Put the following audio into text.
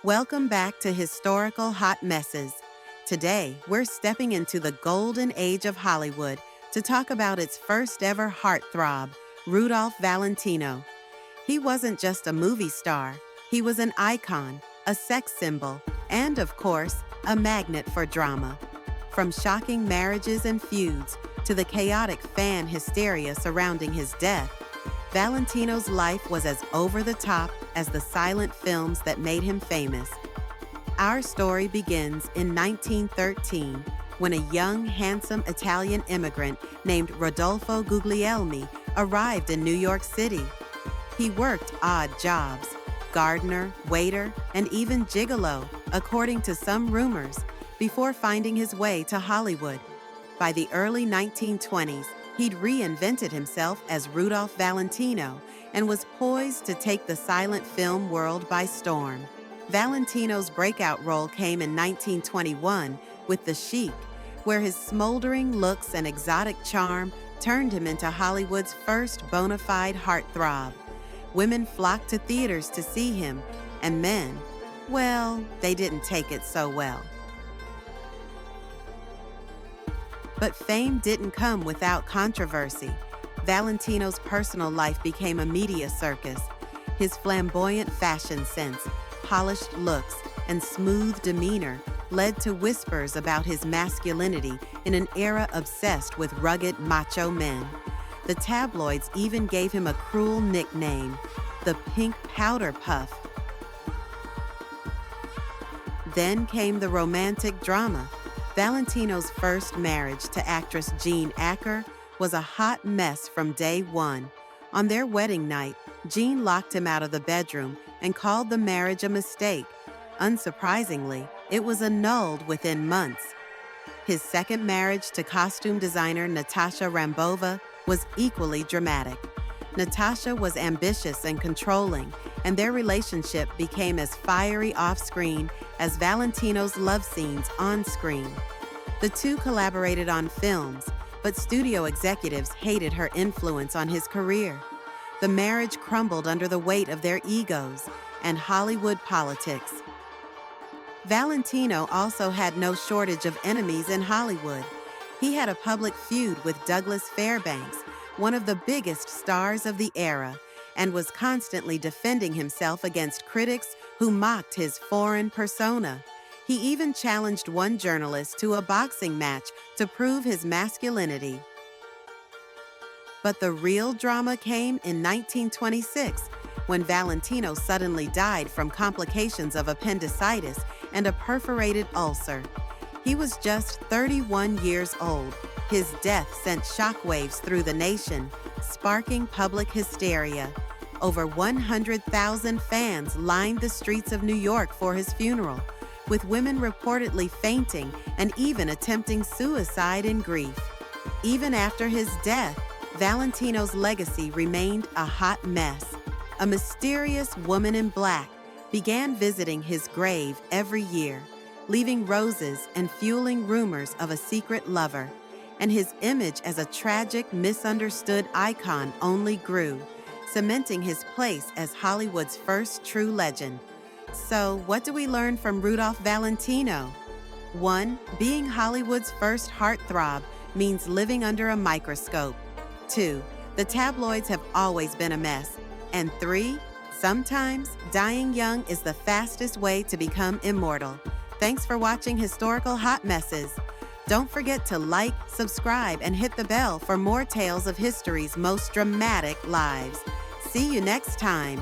Welcome back to Historical Hot Messes. Today, we're stepping into the golden age of Hollywood to talk about its first ever heartthrob, Rudolph Valentino. He wasn't just a movie star, he was an icon, a sex symbol, and of course, a magnet for drama. From shocking marriages and feuds to the chaotic fan hysteria surrounding his death, Valentino's life was as over the top as the silent films that made him famous. Our story begins in 1913 when a young, handsome Italian immigrant named Rodolfo Guglielmi arrived in New York City. He worked odd jobs, gardener, waiter, and even gigolo, according to some rumors, before finding his way to Hollywood. By the early 1920s, he'd reinvented himself as Rudolph Valentino and was poised to take the silent film world by storm. Valentino's breakout role came in 1921 with The Sheik, where his smoldering looks and exotic charm turned him into Hollywood's first bona fide heartthrob. Women flocked to theaters to see him, and men, well, they didn't take it so well. But fame didn't come without controversy. Valentino's personal life became a media circus. His flamboyant fashion sense, polished looks, and smooth demeanor led to whispers about his masculinity in an era obsessed with rugged macho men. The tabloids even gave him a cruel nickname, the Pink Powder Puff. Then came the romantic drama. Valentino's first marriage to actress Jean Acker was a hot mess from day one. On their wedding night, Jean locked him out of the bedroom and called the marriage a mistake. Unsurprisingly, it was annulled within months. His second marriage to costume designer Natasha Rambova was equally dramatic. Natasha was ambitious and controlling, and their relationship became as fiery off-screen as Valentino's love scenes on-screen. The two collaborated on films, but studio executives hated her influence on his career. The marriage crumbled under the weight of their egos and Hollywood politics. Valentino also had no shortage of enemies in Hollywood. He had a public feud with Douglas Fairbanks, one of the biggest stars of the era, and was constantly defending himself against critics who mocked his foreign persona. He even challenged one journalist to a boxing match to prove his masculinity. But the real drama came in 1926, when Valentino suddenly died from complications of appendicitis and a perforated ulcer. He was just 31 years old. His death sent shockwaves through the nation, sparking public hysteria. Over 100,000 fans lined the streets of New York for his funeral, with women reportedly fainting and even attempting suicide in grief. Even after his death, Valentino's legacy remained a hot mess. A mysterious woman in black began visiting his grave every year, leaving roses and fueling rumors of a secret lover. And his image as a tragic, misunderstood icon only grew, cementing his place as Hollywood's first true legend. So, what do we learn from Rudolph Valentino? 1. Being Hollywood's first heartthrob means living under a microscope. 2. The tabloids have always been a mess. And 3. Sometimes, dying young is the fastest way to become immortal. Thanks for watching Historical Hot Messes. Don't forget to like, subscribe, and hit the bell for more tales of history's most dramatic lives. See you next time.